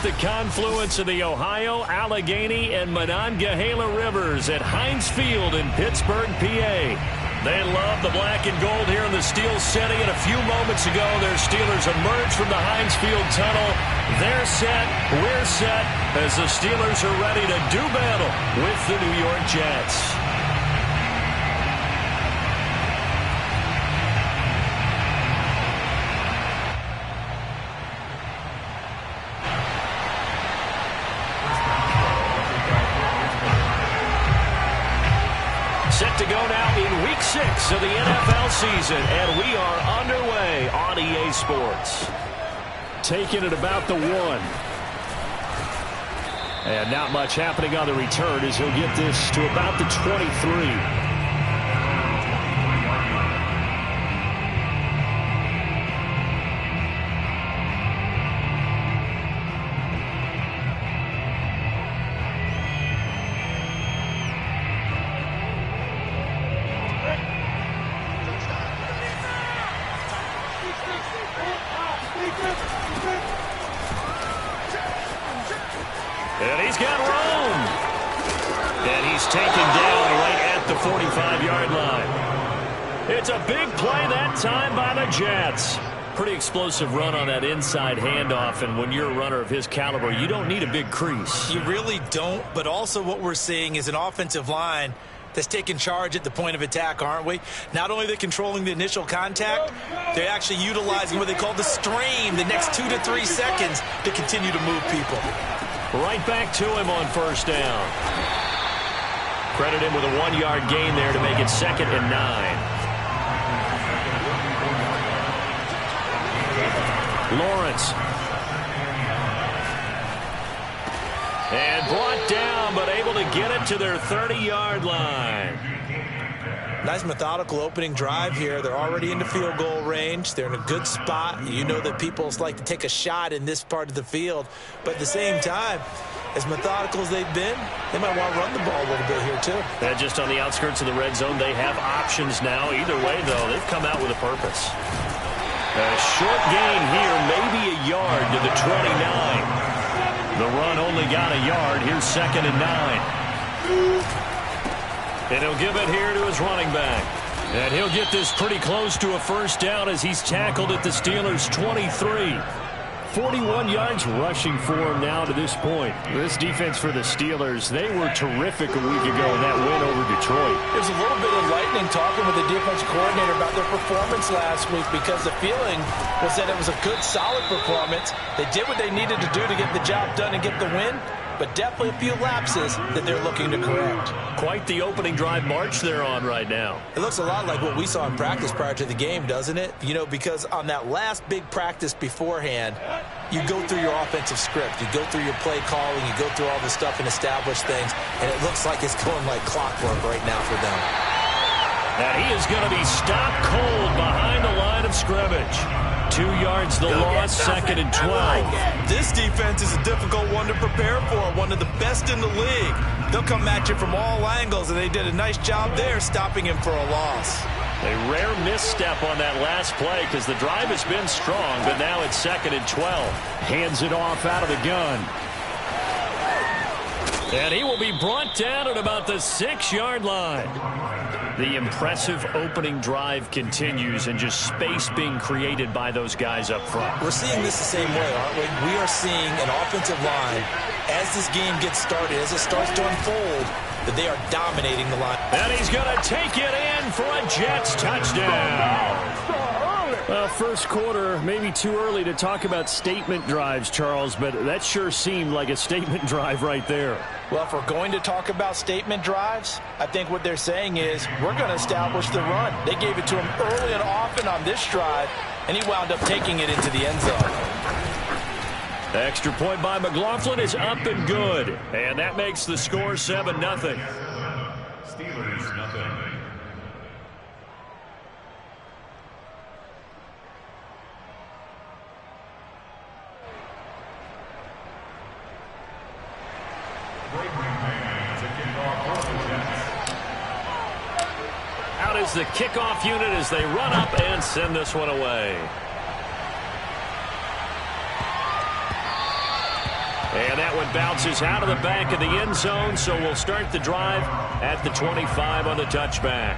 the confluence of the Ohio, Allegheny, and Monongahela Rivers at Heinz Field in Pittsburgh, PA. They love the black and gold here in the Steel City. And a few moments ago, their Steelers emerged from the Heinz Field tunnel. They're set, we're set, as the Steelers are ready to do battle with the New York Jets. Set to go now in Week 6 of the NFL season, and we are underway on EA Sports. Taking it about the 1. And not much happening on the return as he'll get this to about the 23. And he's got room. And he's taken down right at the 45-yard line. It's a big play that time by the Jets. Pretty explosive run on that inside handoff, and when you're a runner of his caliber, you don't need a big crease. You really don't, but also what we're seeing is an offensive line that's taking charge at the point of attack, aren't we? Not only are they controlling the initial contact, they're actually utilizing what they call the strain, the next 2 to 3 seconds, to continue to move people. Right back to him on first down. Credit him with a 1-yard gain there to make it 2nd and 9. Lawrence. And brought down, but able to get it to their 30-yard line. Nice methodical opening drive here. They're already into field goal range. They're in a good spot. You know that people like to take a shot in this part of the field. But at the same time, as methodical as they've been, they might want to run the ball a little bit here too. And just on the outskirts of the red zone, they have options now. Either way, though, they've come out with a purpose. A short gain here, maybe a yard to the 29. The run only got a yard. Here's 2nd and 9. And he'll give it here to his running back. And he'll get this pretty close to a first down as he's tackled at the Steelers' 23. 41 yards rushing for him now to this point. This defense for the Steelers, they were terrific a week ago in that win over Detroit. There's a little bit of enlightening talking with the defense coordinator about their performance last week, because the feeling was that it was a good, solid performance. They did what they needed to do to get the job done and get the win, but definitely a few lapses that they're looking to correct. Quite the opening drive march they're on right now. It looks a lot like what we saw in practice prior to the game, doesn't it? You know, because on that last big practice beforehand, you go through your offensive script, you go through your play calling, you go through all this stuff and establish things, and it looks like it's going like clockwork right now for them. And he is going to be stopped cold behind the line of scrimmage. 2 yards the loss, 2nd and 12. This defense is a difficult one to prepare for, one of the best in the league. They'll come at you from all angles, and they did a nice job there stopping him for a loss. A rare misstep on that last play because the drive has been strong, but now it's 2nd and 12. Hands it off out of the gun. And he will be brought down at about the 6-yard line. The impressive opening drive continues, and just space being created by those guys up front. We're seeing this the same way, aren't we? We are seeing an offensive line, as this game gets started, as it starts to unfold, that they are dominating the line. And he's going to take it in for a Jets touchdown. Well, first quarter, maybe too early to talk about statement drives, Charles, but that sure seemed like a statement drive right there. Well, if we're going to talk about statement drives, I think what they're saying is we're going to establish the run. They gave it to him early and often on this drive, and he wound up taking it into the end zone. Extra point by McLaughlin is up and good, and that makes the score 7-0. Steelers, nothing. Out is the kickoff unit as they run up and send this one away. And that one bounces out of the back of the end zone, so we'll start the drive at the 25 on the touchback.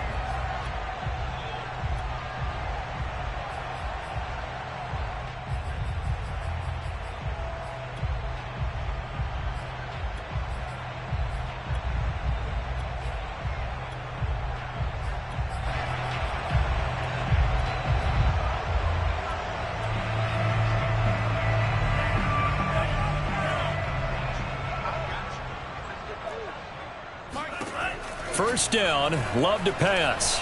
First down, Love to pass.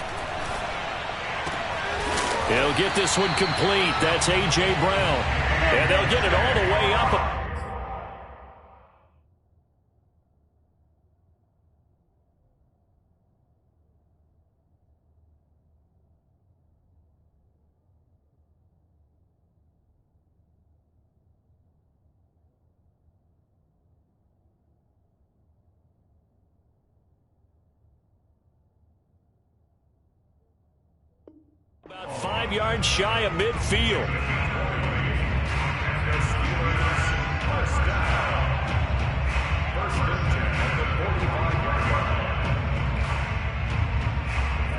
He'll get this one complete. That's A.J. Brown. And they'll get it all the way up. About 5 yards shy of midfield.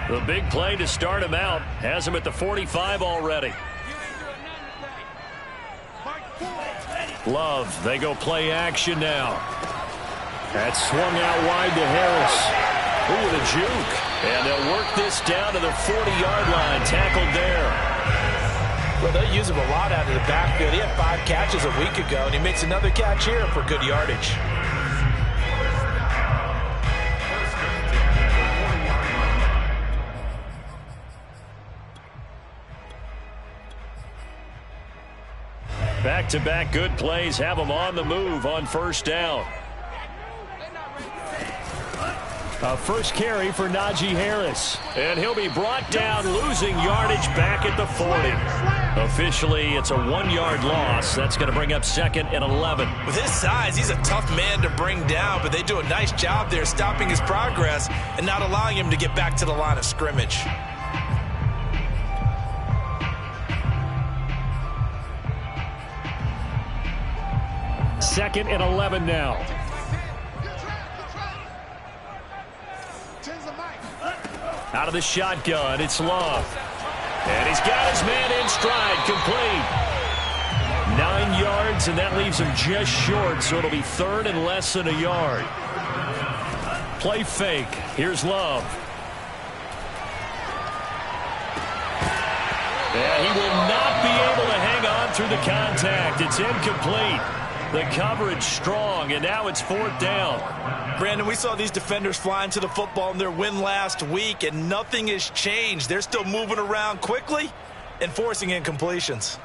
The big play to start him out has him at the 45 already. Love, they go play action now. That's swung out wide to Harris. Ooh, the juke. And they'll work this down to the 40-yard line. Tackled there. Well, they'll use him a lot out of the backfield. He had 5 catches a week ago, and he makes another catch here for good yardage. Back-to-back good plays have them on the move on first down. A first carry for Najee Harris. And he'll be brought down, losing yardage back at the 40. Officially, it's a 1-yard loss. That's going to bring up 2nd and 11. With his size, he's a tough man to bring down, but they do a nice job there stopping his progress and not allowing him to get back to the line of scrimmage. Second and 11 now. Out of the shotgun, it's Love. And he's got his man in stride, complete. 9 yards, and that leaves him just short, so it'll be 3rd and less than a yard. Play fake. Here's Love. And he will not be able to hang on through the contact. It's incomplete. The coverage strong, and now it's 4th down. Brandon, we saw these defenders flying to the football in their win last week, and nothing has changed. They're still moving around quickly and forcing incompletions.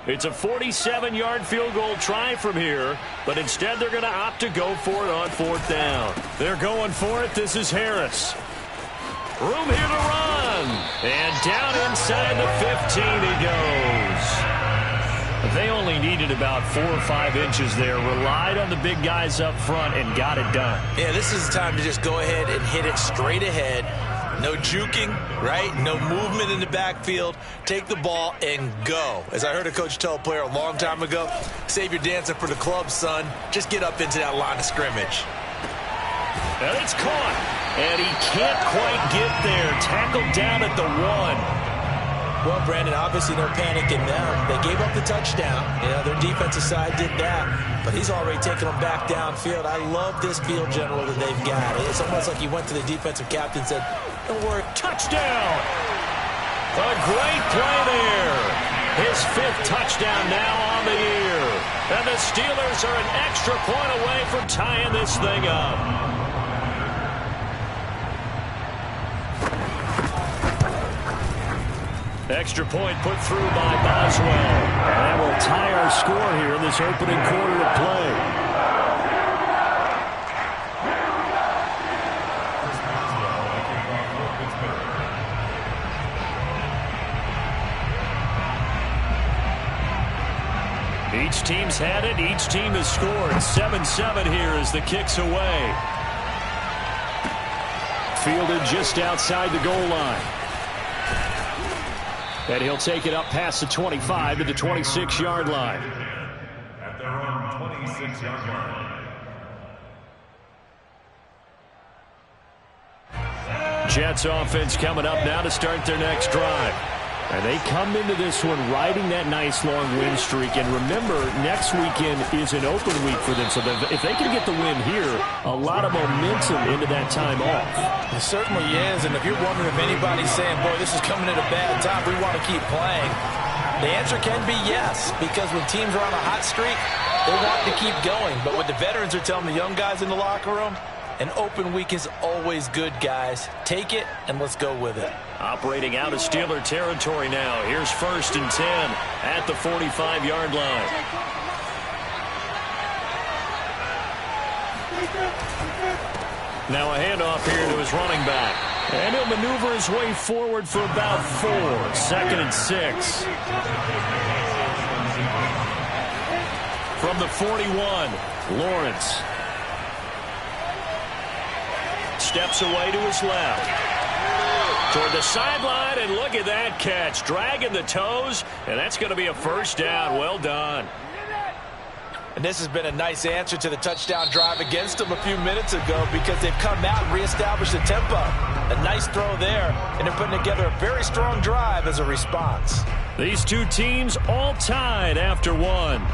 It's a 47-yard field goal try from here, but instead they're going to opt to go for it on 4th down. They're going for it. This is Harris. Room here to run. And down inside the 15 he goes. They only needed about 4 or 5 inches there. Relied on the big guys up front and got it done. Yeah, this is the time to just go ahead and hit it straight ahead. No juking, right? No movement in the backfield. Take the ball and go. As I heard a coach tell a player a long time ago, save your dancing for the club, son. Just get up into that line of scrimmage. And it's caught. And he can't quite get there. Tackled down at the 1. Well, Brandon, obviously no panic in them. They gave up the touchdown. You know, their defensive side did that. But he's already taken them back downfield. I love this field general that they've got. It's almost like he went to the defensive captain and said, don't worry. Touchdown! A great play there. His 5th touchdown now on the year. And the Steelers are an extra point away from tying this thing up. Extra point put through by Boswell. And that will tie our score here in this opening quarter of play. Each team's had it. Each team has scored. 7-7 here as the kick's away. Fielded just outside the goal line. And he'll take it up past the 25 to the 26-yard line. At their own 26-yard line. Jets offense coming up now to start their next drive. And they come into this one riding that nice long win streak. And remember, next weekend is an open week for them. So if they can get the win here, a lot of momentum into that time off. It certainly is. And if you're wondering if anybody's saying, boy, this is coming at a bad time, we want to keep playing, the answer can be yes. Because when teams are on a hot streak, they want to keep going. But what the veterans are telling the young guys in the locker room, an open week is always good, guys. Take it, and let's go with it. Operating out of Steeler territory now. Here's 1st and 10 at the 45-yard line. Now a handoff here to his running back. And he'll maneuver his way forward for about 4. 2nd and 6. From the 41, Lawrence. Steps away to his left. Toward the sideline, and look at that catch. Dragging the toes, and that's going to be a 1st down. Well done. And this has been a nice answer to the touchdown drive against them a few minutes ago because they've come out and reestablished the tempo. A nice throw there, and they're putting together a very strong drive as a response. These two teams all tied after one.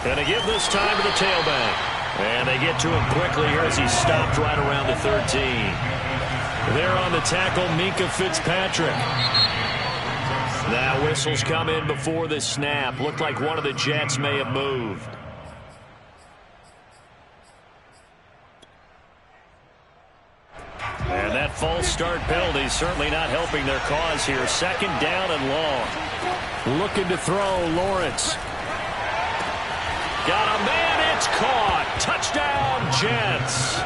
Going to give this time to the tailback. And they get to him quickly here as he stopped right around the 13. There on the tackle, Minkah Fitzpatrick. Now whistles come in before the snap. Looked like one of the Jets may have moved. And that false start penalty certainly not helping their cause here. 2nd down and long. Looking to throw, Lawrence. Got a man, it's caught. Touchdown, Jets.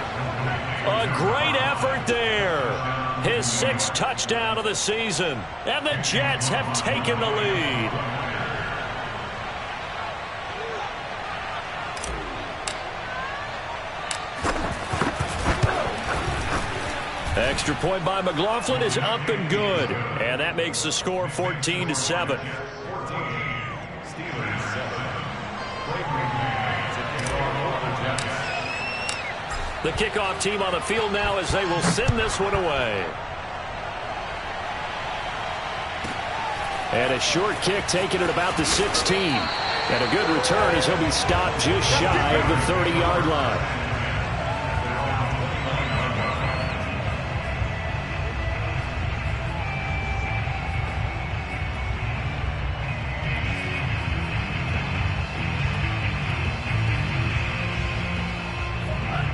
A great effort there. His 6th touchdown of the season. And the Jets have taken the lead. Extra point by McLaughlin is up and good. And that makes the score 14-7. The kickoff team on the field now as they will send this one away. And a short kick taken at about the 16. And a good return as he'll be stopped just shy of the 30-yard line.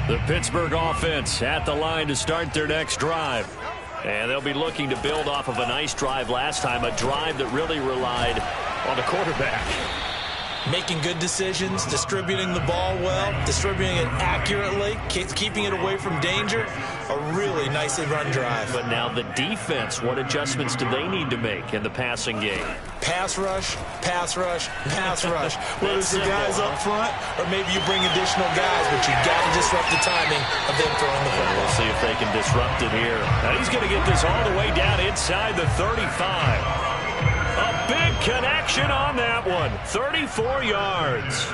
The Pittsburgh offense at the line to start their next drive. And they'll be looking to build off of a nice drive last time, a drive that really relied on the quarterback. Making good decisions, distributing the ball well, distributing it accurately, keeping it away from danger. A really nicely run drive. But now the defense, what adjustments do they need to make in the passing game? Pass rush, pass rush, pass rush. Whether it's the guys up front or maybe you bring additional guys, but you got to disrupt the timing of them throwing the football. We'll see if they can disrupt it here. Now he's going to get this all the way down inside the 35. A big connection on that one. 34 yards.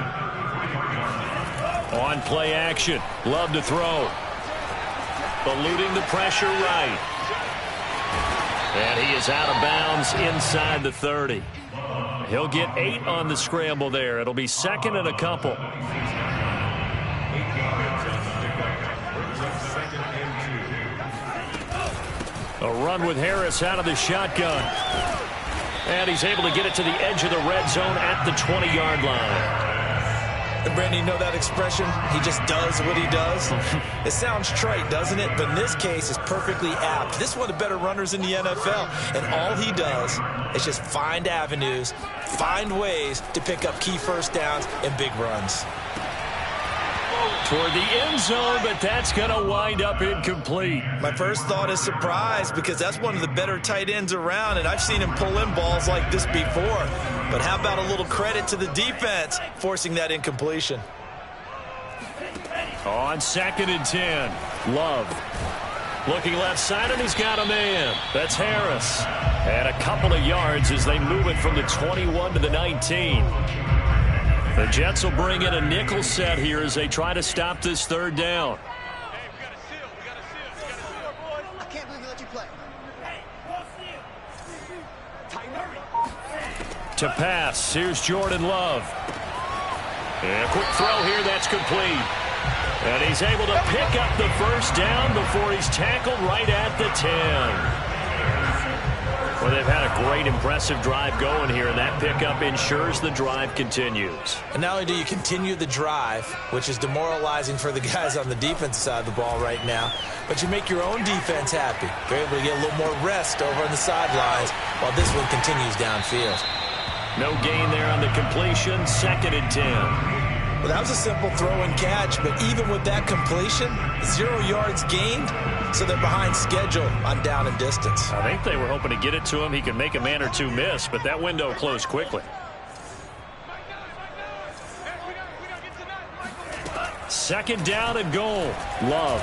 On play action. Love to throw. Eluding the pressure right. And he is out of bounds inside the 30. He'll get 8 on the scramble there. It'll be 2nd and a couple. A run with Harris out of the shotgun. And he's able to get it to the edge of the red zone at the 20-yard line. And Brandon, you know that expression? He just does what he does. It sounds trite, doesn't it? But in this case, it's perfectly apt. This is one of the better runners in the NFL. And all he does is just find avenues, find ways to pick up key first downs and big runs. Toward the end zone, but that's going to wind up incomplete. My first thought is surprise because that's one of the better tight ends around, and I've seen him pull in balls like this before. But how about a little credit to the defense forcing that incompletion? On 2nd and 10, Love. Looking left side, and he's got a man. That's Harris. And a couple of yards as they move it from the 21 to the 19. The Jets will bring in a nickel set here as they try to stop this 3rd down. I can't believe we let you play. To pass, here's Jordan Love. And a quick throw here, that's complete. And he's able to pick up the 1st down before he's tackled right at the 10. Well, they've had a great, impressive drive going here, and that pickup ensures the drive continues. And not only do you continue the drive, which is demoralizing for the guys on the defensive side of the ball right now, but you make your own defense happy. They're able to get a little more rest over on the sidelines while this one continues downfield. No gain there on the completion, 2nd and 10. Well, that was a simple throw and catch, but even with that completion, 0 yards gained, so they're behind schedule on down and distance. I think they were hoping to get it to him. He could make a man or two miss, but that window closed quickly. 2nd down and goal. Love.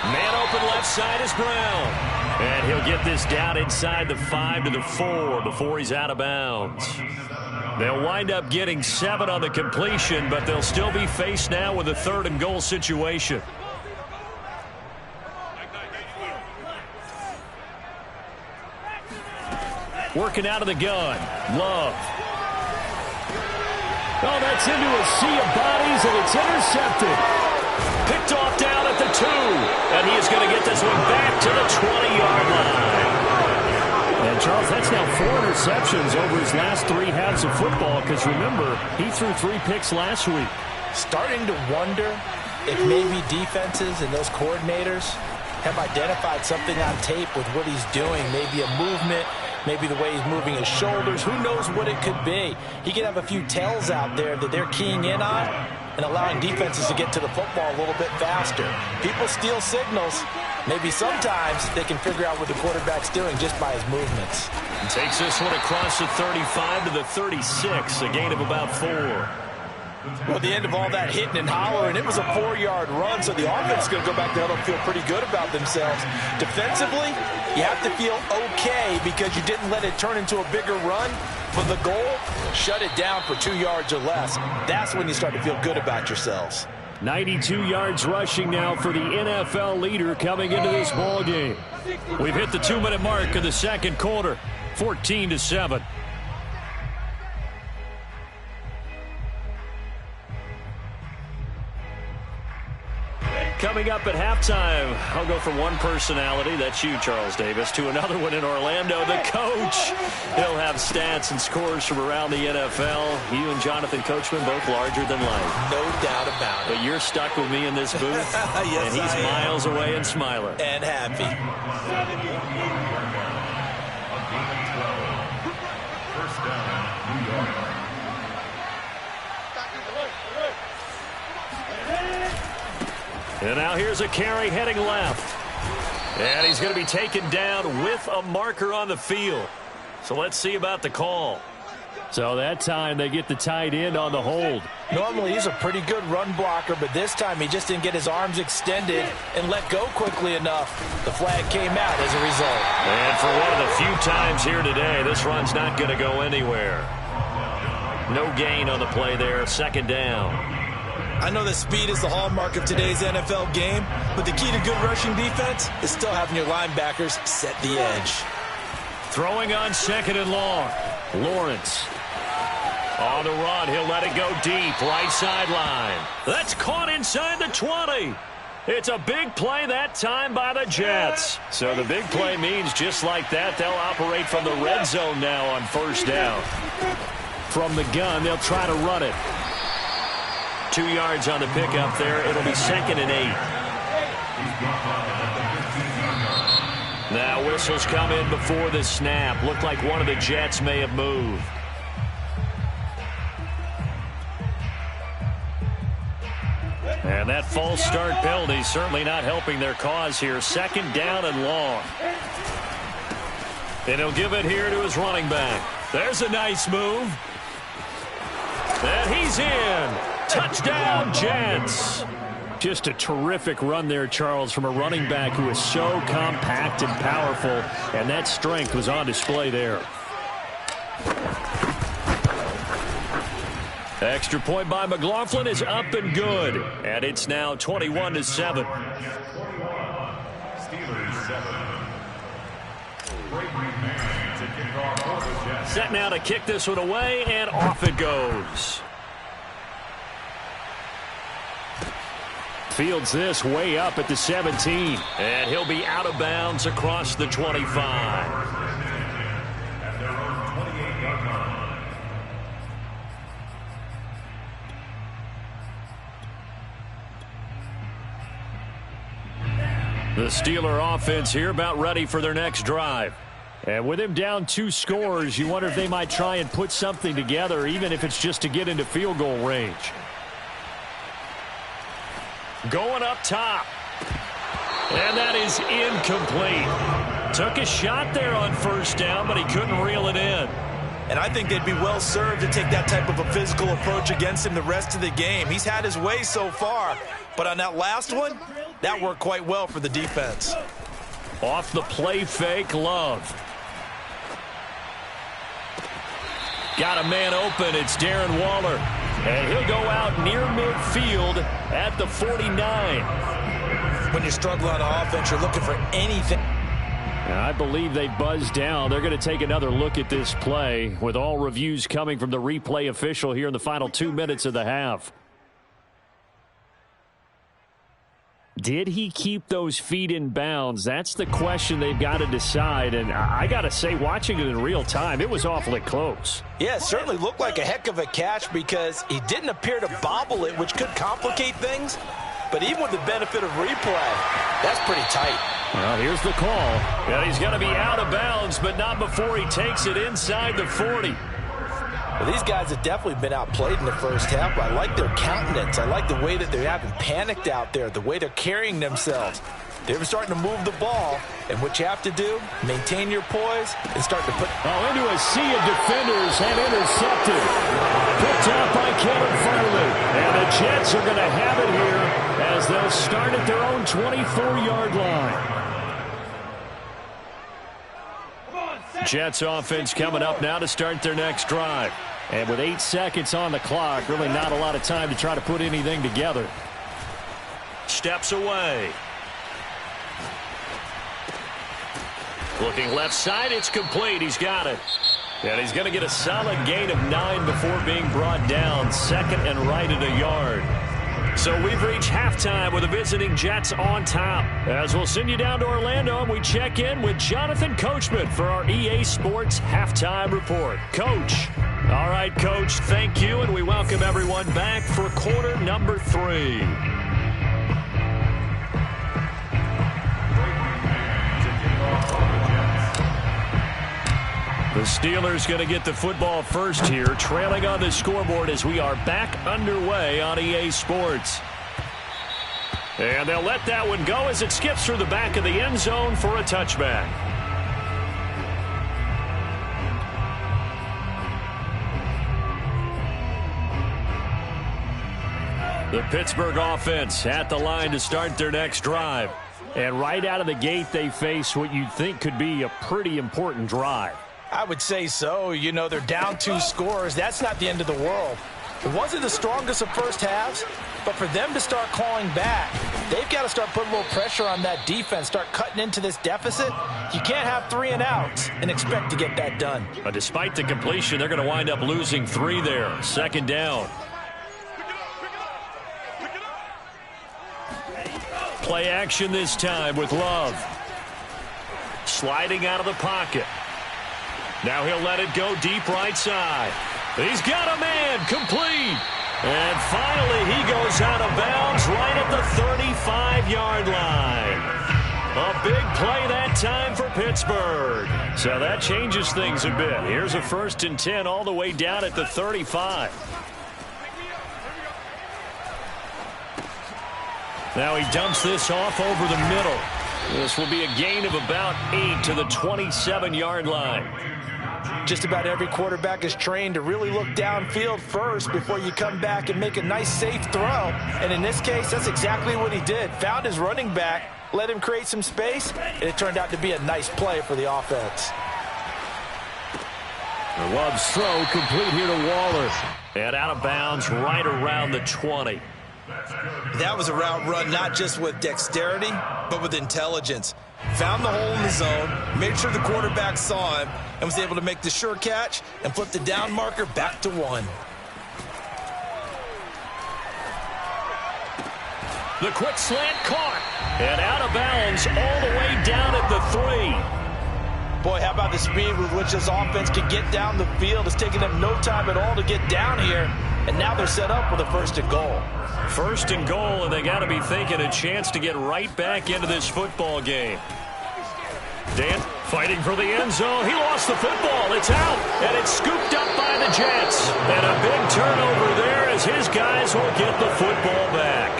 Man open left side is Brown. And he'll get this down inside the 5 to the 4 before he's out of bounds. They'll wind up getting 7 on the completion, but they'll still be faced now with a 3rd and goal situation. Working out of the gun. Love. Oh, that's into a sea of bodies, and it's intercepted. Picked off down at the 2. And he is going to get this one back to the 20-yard line. And, Charles, that's now 4 interceptions over his last 3 halves of football, because, remember, he threw 3 picks last week. Starting to wonder if maybe defenses and those coordinators have identified something on tape with what he's doing, maybe a movement, maybe the way he's moving his shoulders. Who knows what it could be? He could have a few tells out there that they're keying in on and allowing defenses to get to the football a little bit faster. People steal signals. Maybe sometimes they can figure out what the quarterback's doing just by his movements. And takes this one across the 35 to the 36, a gain of about 4. Well, at the end of all that hitting and hollering, it was a 4-yard run, so the offense is going to go back there and feel pretty good about themselves. Defensively, you have to feel okay because you didn't let it turn into a bigger run. But the goal, shut it down for 2 yards or less. That's when you start to feel good about yourselves. 92 yards rushing now for the NFL leader coming into this ball game. We've hit the 2-minute mark of the 2nd quarter, 14-7. Coming up at halftime, I'll go from one personality, that's you, Charles Davis, to another one in Orlando, the coach. He'll have stats and scores from around the NFL. You and Jonathan Coachman, both larger than life. No doubt about it. But you're stuck with me in this booth, yes, and he's miles away and smiling. And happy. First down, New York. And now here's a carry heading left. And he's going to be taken down with a marker on the field. So let's see about the call. So that time they get the tight end on the hold. Normally he's a pretty good run blocker, but this time he just didn't get his arms extended and let go quickly enough. The flag came out as a result. And for one of the few times here today, this run's not going to go anywhere. No gain on the play there, 2nd down. I know that speed is the hallmark of today's NFL game, but the key to good rushing defense is still having your linebackers set the edge. Throwing on 2nd and long. Lawrence. On the run, he'll let it go deep, right sideline. That's caught inside the 20. It's a big play that time by the Jets. So the big play means just like that, they'll operate from the red zone now on 1st down. From the gun, they'll try to run it. 2 yards on the pickup there. It'll be 2nd and 8. Now whistles come in before the snap. Looked like one of the Jets may have moved. And that false start penalty certainly not helping their cause here. 2nd down and long. And he'll give it here to his running back. There's a nice move. And he's in. Touchdown, Jets. Just a terrific run there, Charles, from a running back who is so compact and powerful, and that strength was on display there. Extra point by McLaughlin is up and good, and it's now 21-7. Steelers 7. Set now to kick this one away, and off it goes. Fields this way up at the 17, and he'll be out of bounds across the 25. At their own 28-yard line. The Steeler offense here about ready for their next drive. And with him down 2 scores, you wonder if they might try and put something together, even if it's just to get into field goal range. Going up top. And that is incomplete. Took a shot there on first down, but he couldn't reel it in. And I think they'd be well served to take that type of a physical approach against him the rest of the game. He's had his way so far, but on that last one, that worked quite well for the defense. Off the play fake, Love. Got a man open. It's Darren Waller. And he'll go out near midfield at the 49. When you struggle on offense, you're looking for anything. And I believe they buzzed down. They're going to take another look at this play with all reviews coming from the replay official here in the final 2 minutes of the half. Did he keep those feet in bounds? That's the question they've got to decide. And I got to say, watching it in real time, it was awfully close. Yeah, it certainly looked like a heck of a catch because he didn't appear to bobble it, which could complicate things. But even with the benefit of replay, that's pretty tight. Well, here's the call. Yeah, he's going to be out of bounds, but not before he takes it inside the 40. Well, these guys have definitely been outplayed in the first half. I like their countenance. I like the way that they haven't panicked out there, the way they're carrying themselves. They're starting to move the ball, and what you have to do, maintain your poise and start to put... into a sea of defenders and intercepted. Picked out by Kevin Farley. And the Jets are going to have it here as they'll start at their own 24-yard line. Jets offense coming up now to start their next drive. And with 8 seconds on the clock, really not a lot of time to try to put anything together. Steps away. Looking left side, it's complete. He's got it. And he's going to get a solid gain of 9 before being brought down. Second and right at a yard. So we've reached halftime with the visiting Jets on top. As we'll send you down to Orlando, and we check in with Jonathan Coachman for our EA Sports Halftime Report. Coach. All right, Coach, thank you, and we welcome everyone back for quarter number 3. The Steelers going to get the football first here, trailing on the scoreboard as we are back underway on EA Sports. And they'll let that one go as it skips through the back of the end zone for a touchback. The Pittsburgh offense at the line to start their next drive. And right out of the gate, they face what you'd think could be a pretty important drive. I would say so. You know, they're down 2 scores. That's not the end of the world. It wasn't the strongest of first halves, but for them to start clawing back, they've got to start putting a little pressure on that defense, start cutting into this deficit. You can't have 3 and outs and expect to get that done. But despite the completion, they're going to wind up losing 3 there. Second down. Play action this time with Love. Sliding out of the pocket. Now he'll let it go deep right side. He's got a man, complete. And finally he goes out of bounds right at the 35-yard line. A big play that time for Pittsburgh. So that changes things a bit. Here's a 1st and 10 all the way down at the 35. Now he dumps this off over the middle. This will be a gain of about 8 to the 27-yard line. Just about every quarterback is trained to really look downfield first before you come back and make a nice, safe throw. And in this case, that's exactly what he did. Found his running back, let him create some space, and it turned out to be a nice play for the offense. Love's throw complete here to Waller. And out of bounds right around the 20. That was a route run not just with dexterity, but with intelligence. Found the hole in the zone, made sure the quarterback saw him, and was able to make the sure catch and flip the down marker back to 1. The quick slant caught. And out of bounds all the way down at the 3. Boy, how about the speed with which this offense can get down the field? It's taken them no time at all to get down here, and now they're set up with a 1st and goal. 1st and goal, and they got to be thinking a chance to get right back into this football game. Dant fighting for the end zone. He lost the football. It's out, and it's scooped up by the Jets. And a big turnover there as his guys will get the football back.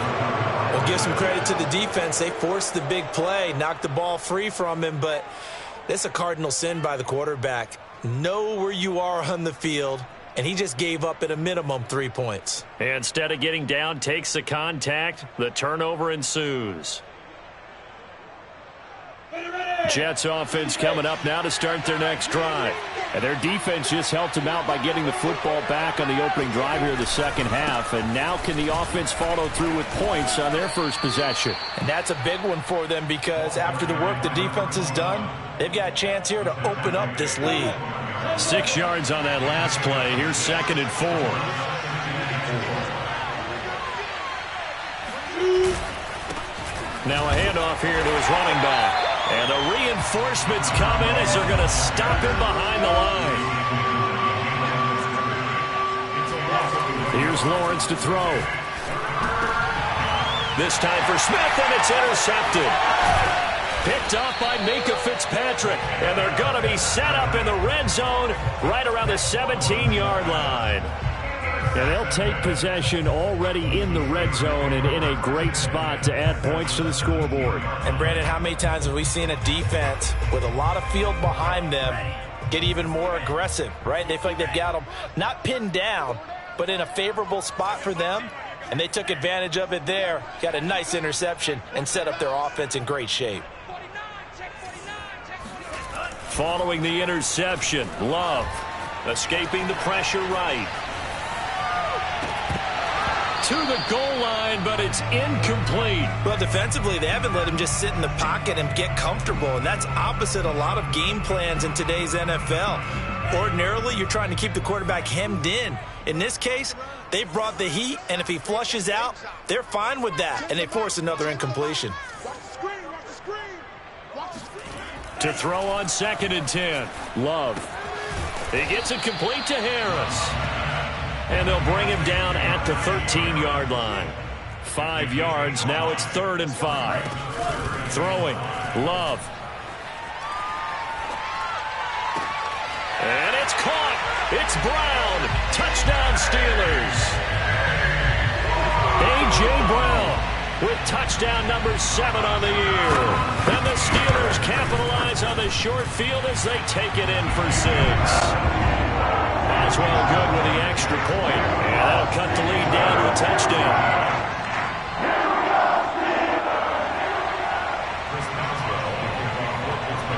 Well, give some credit to the defense. They forced the big play, knocked the ball free from him, but that's a cardinal sin by the quarterback. Know where you are on the field, and he just gave up at a minimum 3 points. Instead of getting down, takes the contact. The turnover ensues. Jets offense coming up now to start their next drive. And their defense just helped them out by getting the football back on the opening drive here in the second half. And now can the offense follow through with points on their first possession? And that's a big one for them because after the work the defense has done, they've got a chance here to open up this lead. 6 yards on that last play. Here's 2nd and 4. Now a handoff here to his running back. And the reinforcements come in as they're going to stop him behind the line. Here's Lawrence to throw. This time for Smith, and it's intercepted. Picked off by Minka Fitzpatrick. And they're going to be set up in the red zone right around the 17-yard line. And they'll take possession already in the red zone and in a great spot to add points to the scoreboard. And, Brandon, how many times have we seen a defense with a lot of field behind them get even more aggressive, right? They feel like they've got them not pinned down, but in a favorable spot for them, and they took advantage of it there, got a nice interception, and set up their offense in great shape. Following the interception, Love escaping the pressure right. To the goal line, but it's incomplete. Well, defensively, they haven't let him just sit in the pocket and get comfortable, and that's opposite a lot of game plans in today's NFL. Ordinarily, you're trying to keep the quarterback hemmed in. In this case, they've brought the heat, and if he flushes out, they're fine with that, and they force another incompletion. To throw on 2nd and 10. Love. He gets it complete to Harris. And they'll bring him down at the 13-yard line. 5 yards. Now it's 3rd and 5. Throwing. Love. And it's caught. It's Brown. Touchdown Steelers. A.J. Brown with touchdown number 7 on the year. And the Steelers capitalize on the short field as they take it in for 6. Boswell good with the extra point. And that'll cut the lead down to a touchdown.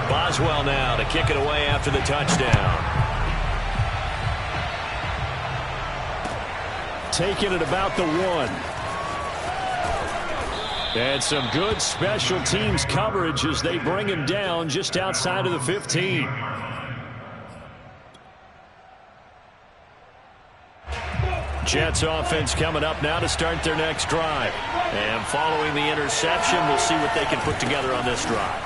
Boswell now to kick it away after the touchdown. Taking it about the 1. And some good special teams coverage as they bring him down just outside of the 15. Jets offense coming up now to start their next drive. And following the interception, we'll see what they can put together on this drive.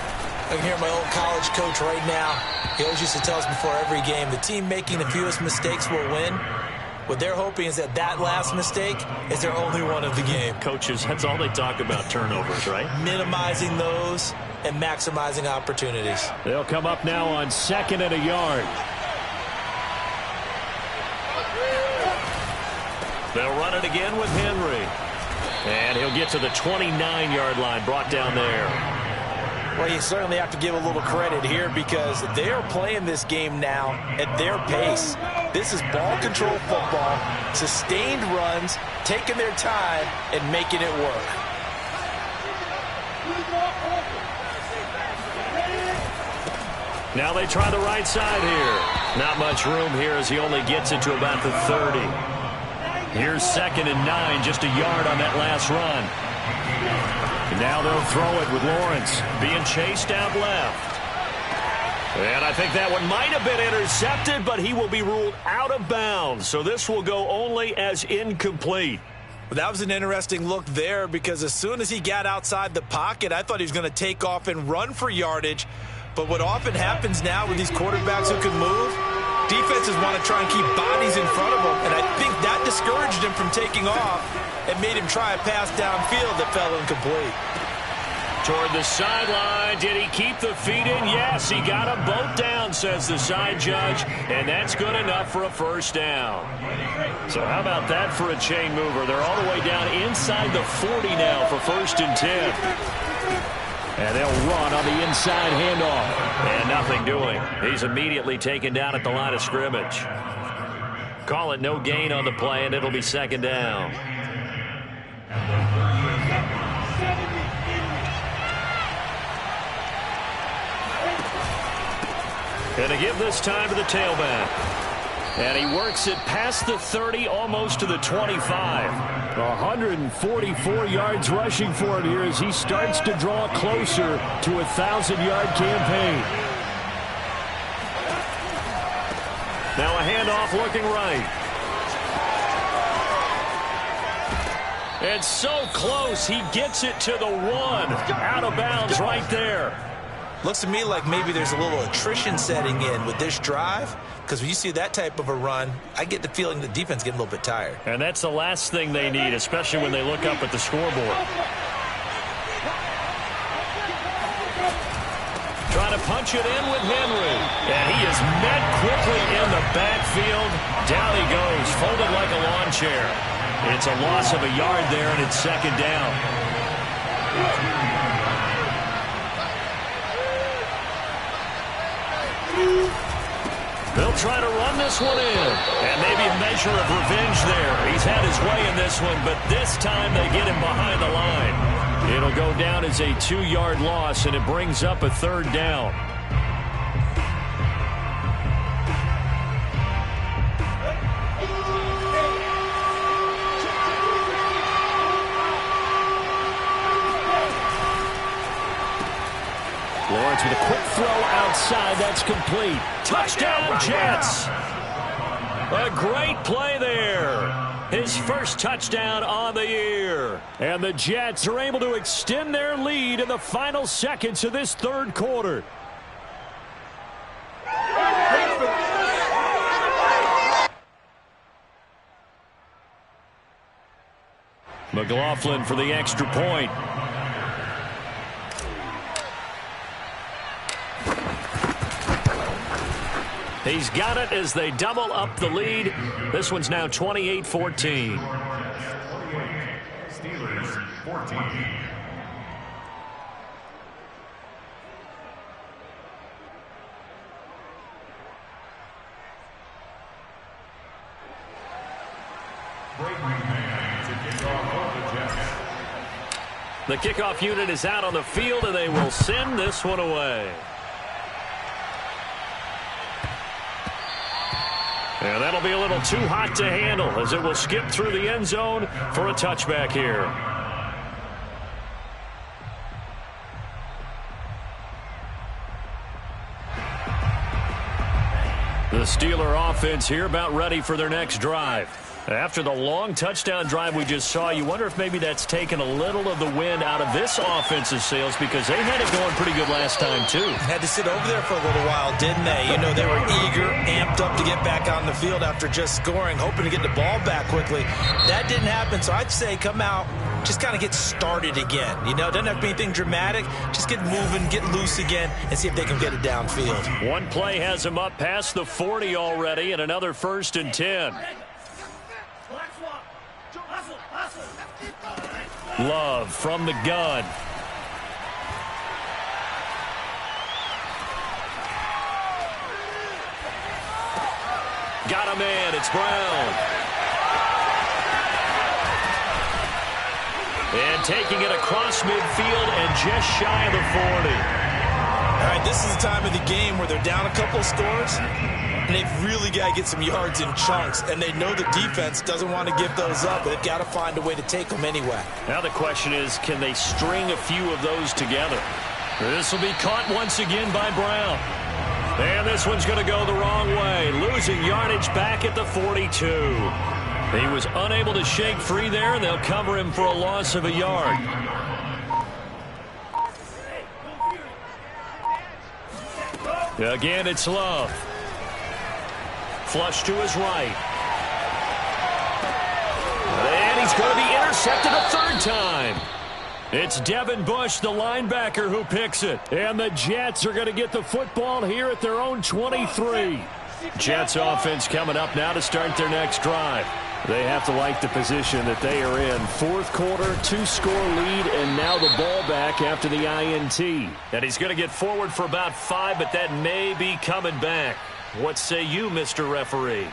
I can hear my old college coach right now. He always used to tell us before every game, the team making the fewest mistakes will win. What they're hoping is that that last mistake is their only one of the game. Coaches, that's all they talk about, turnovers, right? Minimizing those and maximizing opportunities. They'll come up now on 2nd and a yard. They'll run it again with Henry. And he'll get to the 29-yard line, brought down there. Well, you certainly have to give a little credit here because they're playing this game now at their pace. This is ball control football, sustained runs, taking their time and making it work. Now they try the right side here. Not much room here as he only gets it to about the 30. Here's 2nd and 9, just a yard on that last run. And now they'll throw it with Lawrence being chased out left. And I think that one might have been intercepted, but he will be ruled out of bounds. So this will go only as incomplete. Well, that was an interesting look there because as soon as he got outside the pocket, I thought he was going to take off and run for yardage. But what often happens now with these quarterbacks who can move, defenses want to try and keep bodies in front of them. And I think that discouraged him from taking off and made him try a pass downfield that fell incomplete. Toward the sideline, did he keep the feet in? Yes, he got them both down, says the side judge, and that's good enough for a first down. So how about that for a chain mover? They're all the way down inside the 40 now for 1st and 10. And they'll run on the inside handoff. And nothing doing. He's immediately taken down at the line of scrimmage. Call it no gain on the play, and it'll be 2nd down. And to give this time to the tailback. And he works it past the 30, almost to the 25. 144 yards rushing for him here as he starts to draw closer to a 1,000-yard campaign. Now a handoff looking right. And so close, he gets it to the 1. Out of bounds right there. Looks to me like maybe there's a little attrition setting in with this drive, because when you see that type of a run, I get the feeling the defense getting a little bit tired. And that's the last thing they need, especially when they look up at the scoreboard. Trying to punch it in with Henry. And he is met quickly in the backfield. Down he goes, folded like a lawn chair. It's a loss of a yard there, and it's 2nd down. They'll try to run this one in. And maybe a measure of revenge there. He's had his way in this one, but this time they get him behind the line. It'll go down as a 2-yard loss, and it brings up a 3rd down. Lawrence with a quick throw outside. That's complete. Touchdown, Jets. A great play there. His first touchdown on the year. And the Jets are able to extend their lead in the final seconds of this 3rd quarter. McLaughlin for the extra point. He's got it as they double up the lead. This one's now 28-14. 28, Steelers 14. The kickoff unit is out on the field, and they will send this one away. And that'll be a little too hot to handle as it will skip through the end zone for a touchback here. The Steeler offense here about ready for their next drive. After the long touchdown drive we just saw, you wonder if maybe that's taken a little of the wind out of this offensive sails, because they had it going pretty good last time, too. Had to sit over there for a little while, didn't they? You know, they were eager, amped up to get back on the field after just scoring, hoping to get the ball back quickly. That didn't happen, so I'd say come out, just kind of get started again. You know, it doesn't have to be anything dramatic. Just get moving, get loose again, and see if they can get it downfield. One play has them up past the 40 already, and another 1st and 10. Love from the gun. Got a man. It's Brown. And taking it across midfield and just shy of the 40. All right, this is the time of the game where they're down a couple of scores, and they've really got to get some yards in chunks, and they know the defense doesn't want to give those up, but they've got to find a way to take them anyway. Now the question is, can they string a few of those together? This will be caught once again by Brown. And this one's going to go the wrong way, losing yardage back at the 42. He was unable to shake free there, and they'll cover him for a loss of a yard. Again, it's Love. Flush to his right. And he's going to be intercepted a third time. It's Devin Bush, the linebacker, who picks it. And the Jets are going to get the football here at their own 23. Jets offense coming up now to start their next drive. They have to like the position that they are in. Fourth quarter, 2-score lead, and now the ball back after the INT. And he's going to get forward for about 5, but that may be coming back. What say you, Mr. Referee?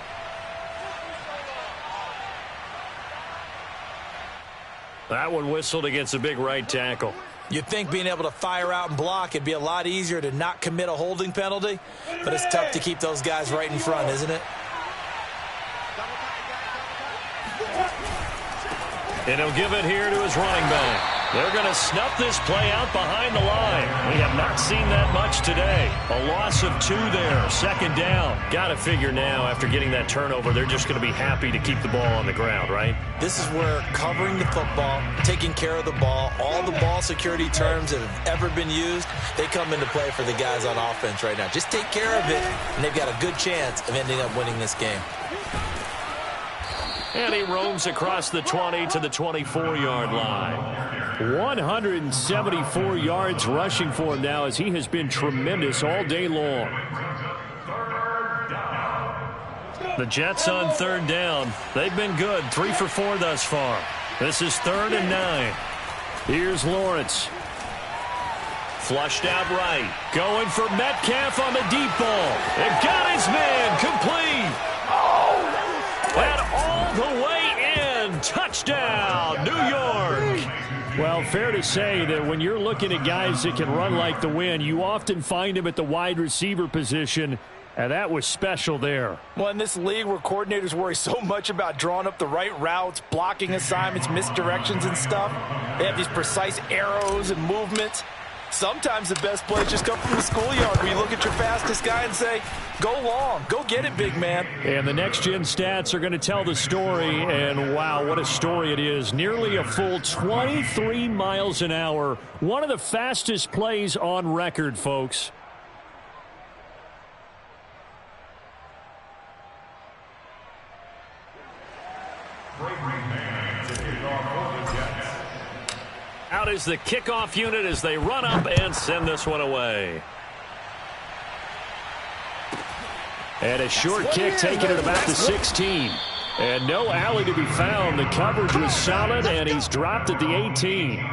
That one whistled against a big right tackle. You'd think being able to fire out and block, it'd be a lot easier to not commit a holding penalty, but it's tough to keep those guys right in front, isn't it? And he'll give it here to his running back. They're going to snuff this play out behind the line. We have not seen that much today. A loss of 2 there, second down. Got to figure now, after getting that turnover, they're just going to be happy to keep the ball on the ground, right? This is where covering the football, taking care of the ball, all the ball security terms that have ever been used, they come into play for the guys on offense right now. Just take care of it, and they've got a good chance of ending up winning this game. And he roams across the 20 to the 24-yard line. 174 yards rushing for him now, as he has been tremendous all day long. The Jets on third down. They've been good, 3 for 4 thus far. This is 3rd and 9. Here's Lawrence. Flushed out right. Going for Metcalf on the deep ball. And got his man complete. And all the way in. Touchdown, New York. Well, fair to say that when you're looking at guys that can run like the wind, you often find them at the wide receiver position, and that was special there. Well, in this league where coordinators worry so much about drawing up the right routes, blocking assignments, misdirections and stuff, they have these precise arrows and movements. Sometimes the best plays just come from the schoolyard where you look at your fastest guy and say, go long, go get it, big man. And the next-gen stats are going to tell the story, and wow, what a story it is. Nearly a full 23 miles an hour. One of the fastest plays on record, folks. Out is the kickoff unit as they run up and send this one away. And a short kick taken at about the 16. And no alley to be found. The coverage was solid, and he's dropped at the 18.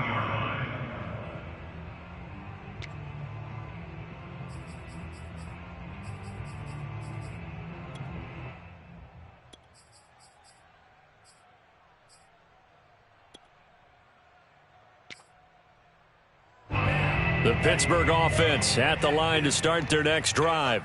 The Pittsburgh offense at the line to start their next drive.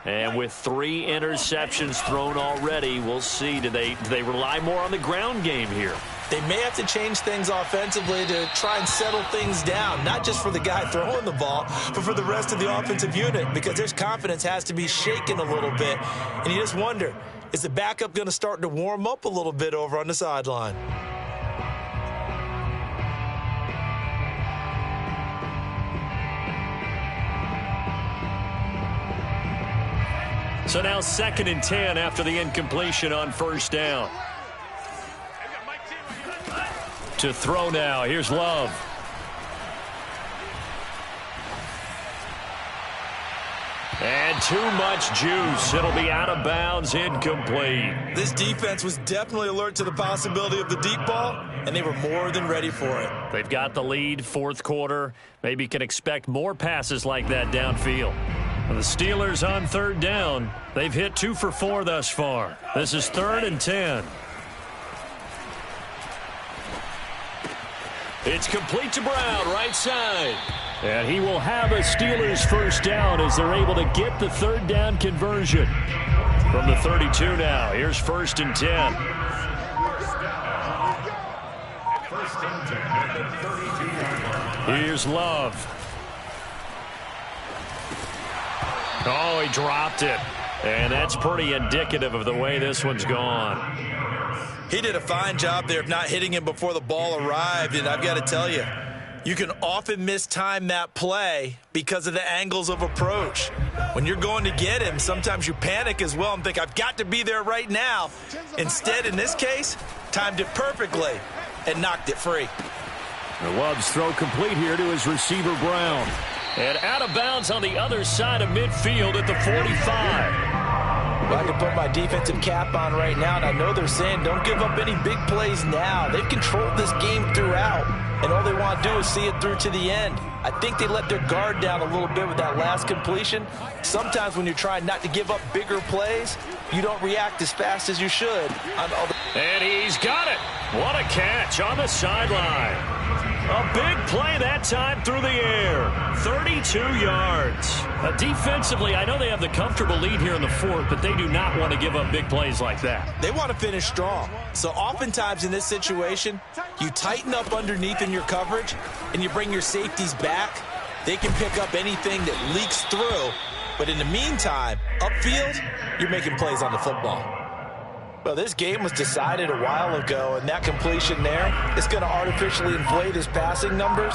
And with 3 interceptions thrown already, we'll see. Do they rely more on the ground game here? They may have to change things offensively to try and settle things down, not just for the guy throwing the ball, but for the rest of the offensive unit, because their confidence has to be shaken a little bit. And you just wonder, is the backup going to start to warm up a little bit over on the sideline? So now 2nd and 10 after the incompletion on first down. To throw now. Here's Love. And too much juice. It'll be out of bounds, incomplete. This defense was definitely alert to the possibility of the deep ball, and they were more than ready for it. They've got the lead, 4th quarter. Maybe can expect more passes like that downfield. The Steelers on third down. They've hit 2 for 4 thus far. This is 3rd and 10. It's complete to Brown, right side. And he will have a Steelers first down as they're able to get the third down conversion. From the 32 now, here's 1st and 10. Here's Love. Oh, he dropped it. And that's pretty indicative of the way this one's gone. He did a fine job there of not hitting him before the ball arrived, and I've got to tell you, you can often mistime that play because of the angles of approach. When you're going to get him, sometimes you panic as well and think, I've got to be there right now. Instead, in this case, timed it perfectly and knocked it free. The Love's throw complete here to his receiver, Brown. And out of bounds on the other side of midfield at the 45. Well, I can put my defensive cap on right now, and I know they're saying don't give up any big plays now. They've controlled this game throughout, and all they want to do is see it through to the end. I think they let their guard down a little bit with that last completion. Sometimes when you're trying not to give up bigger plays, you don't react as fast as you should. And he's got it. What a catch on the sideline. A big play that time through the air. 32 yards. Defensively, I know they have the comfortable lead here in the 4th, but they do not want to give up big plays like that. They want to finish strong. So oftentimes in this situation, you tighten up underneath in your coverage, and you bring your safeties back. They can pick up anything that leaks through. But in the meantime, upfield, you're making plays on the football. Well, this game was decided a while ago, and that completion there is going to artificially inflate his passing numbers.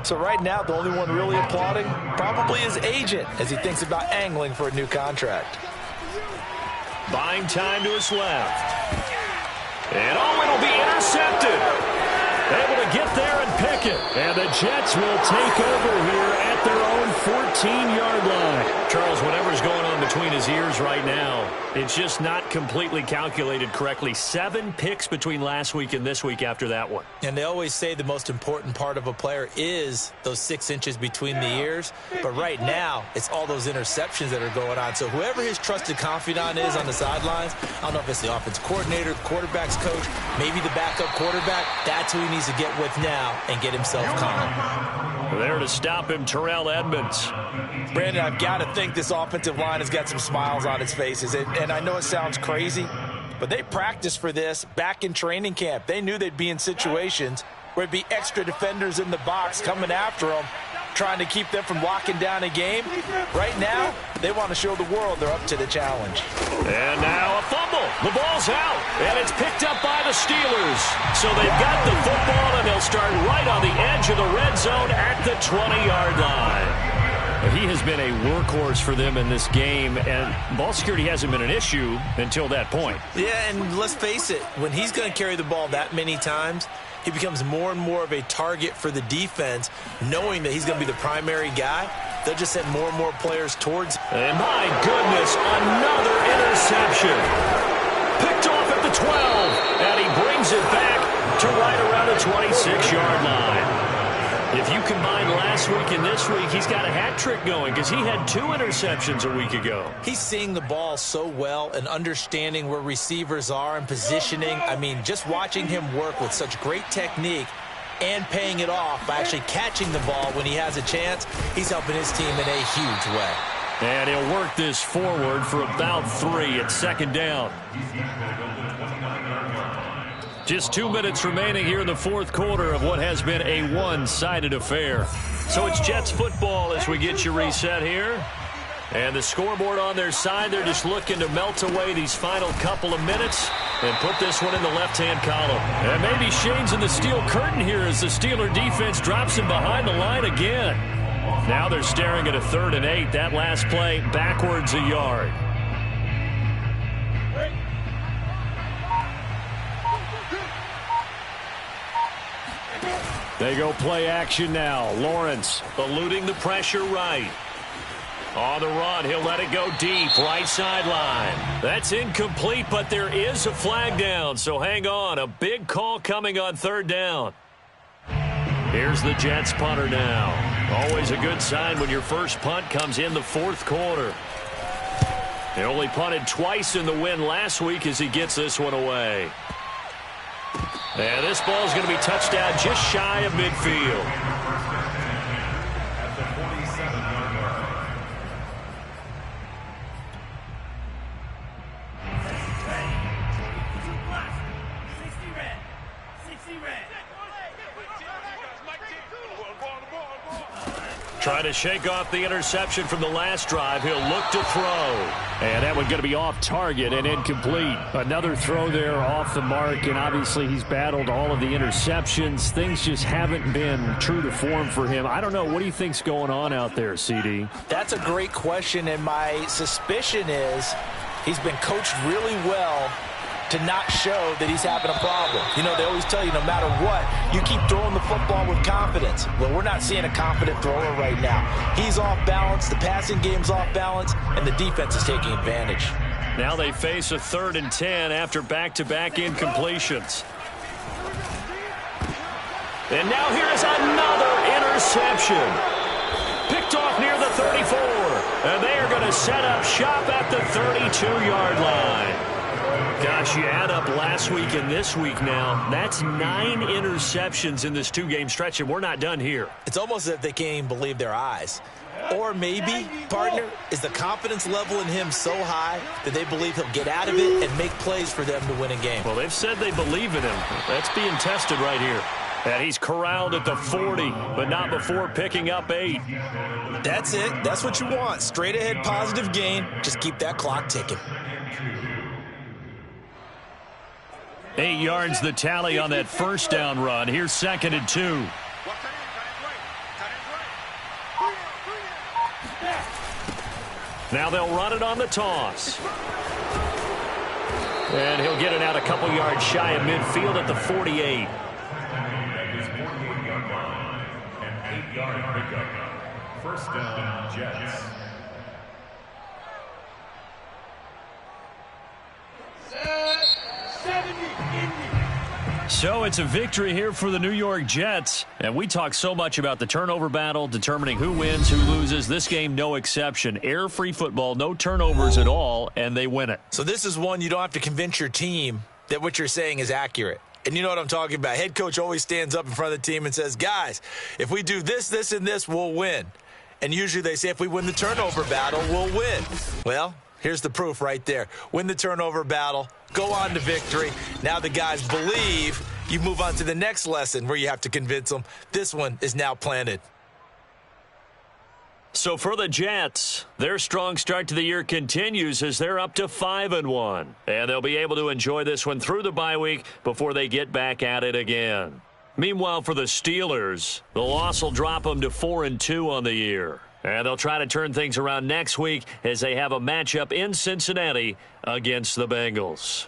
So right now, the only one really applauding probably his agent as he thinks about angling for a new contract. Buying time to his left. And it'll be intercepted. Able to get there and pick it. And the Jets will take over here at their own 14-yard line. Charles, whatever's going on between his ears right now, it's just not completely calculated correctly. 7 picks between last week and this week after that one. And they always say the most important part of a player is those 6 inches between the ears. But right now, it's all those interceptions that are going on. So whoever his trusted confidant is on the sidelines, I don't know if it's the offense coordinator, the quarterback's coach, maybe the backup quarterback, that's who he needs to get with now and get himself calm. There to stop him, Terrell Edmonds. Brandon, I've got to think this offensive line has got some smiles on its faces. And I know it sounds crazy, but they practiced for this back in training camp. They knew they'd be in situations where it'd be extra defenders in the box coming after them, trying to keep them from locking down a game. Right now, they want to show the world they're up to the challenge. And now a fumble. The ball's out, and it's picked up by the Steelers. So they've got the football, and they'll start right on the edge of the red zone at the 20-yard line. He has been a workhorse for them in this game, and ball security hasn't been an issue until that point. Yeah, and let's face it, when he's going to carry the ball that many times, he becomes more and more of a target for the defense, knowing that he's going to be the primary guy. They'll just send more and more players towards. And my goodness, another interception. Picked off at the 12, and he brings it back to right around the 26-yard line. If you combine last week and this week, he's got a hat trick going because he had 2 interceptions a week ago. He's seeing the ball so well and understanding where receivers are and positioning. I mean, just watching him work with such great technique and paying it off by actually catching the ball when he has a chance, he's helping his team in a huge way. And he'll work this forward for about 3 at 2nd down. Just 2 minutes remaining here in the 4th quarter of what has been a one-sided affair. So it's Jets football as we get you reset here. And the scoreboard on their side, they're just looking to melt away these final couple of minutes and put this one in the left-hand column. And maybe Shane's in the steel curtain here as the Steeler defense drops him behind the line again. Now they're staring at a 3rd and 8. That last play backwards a yard. They go play action now. Lawrence eluding the pressure right. On the run, he'll let it go deep, right sideline. That's incomplete, but there is a flag down, so hang on. A big call coming on 3rd down. Here's the Jets punter now. Always a good sign when your first punt comes in the fourth quarter. He only punted twice in the win last week as he gets this one away. And this ball is going to be touched down just shy of midfield. At the 47-yard line. Trying to shake off the interception from the last drive. He'll look to throw. And that one going to be off target and incomplete. Another throw there off the mark, and obviously he's battled all of the interceptions. Things just haven't been true to form for him. I don't know. What do you think's going on out there, CD? That's a great question, and my suspicion is he's been coached really well to not show that he's having a problem. You know, they always tell you no matter what, you keep throwing the football with confidence. Well, we're not seeing a confident thrower right now. He's off balance, the passing game's off balance, and the defense is taking advantage. Now they face a 3rd and 10 after back-to-back incompletions. And now here is another interception. Picked off near the 34. And they are going to set up shop at the 32-yard line. Gosh, you add up last week and this week now. That's 9 interceptions in this 2-game stretch, and we're not done here. It's almost as if they can't even believe their eyes. Or maybe, partner, is the confidence level in him so high that they believe he'll get out of it and make plays for them to win a game. Well, they've said they believe in him. That's being tested right here. And he's corralled at the 40, but not before picking up 8. That's it. That's what you want. Straight ahead positive gain. Just keep that clock ticking. 8 yards the tally on that first down run. Here's 2nd and 2. Now they'll run it on the toss. And he'll get it out a couple yards shy of midfield at the 48. At his 48-yard line, an 8-yard pickup. First down, Jets. So it's a victory here for the New York Jets. And we talk so much about the turnover battle, determining who wins, who loses. This game, no exception. Error-free football, no turnovers at all, and they win it. So this is one you don't have to convince your team that what you're saying is accurate. And you know what I'm talking about. Head coach always stands up in front of the team and says, guys, if we do this, this, and this, we'll win. And usually they say if we win the turnover battle, we'll win. Well, here's the proof right there. Win the turnover battle. Go on to victory. Now the guys believe. You move on to the next lesson where you have to convince them. This one is now planted. So for the Jets, their strong start to the year continues as they're up to 5-1. And they'll be able to enjoy this one through the bye week before they get back at it again. Meanwhile, for the Steelers, the loss will drop them to 4-2 on the year. And they'll try to turn things around next week as they have a matchup in Cincinnati against the Bengals.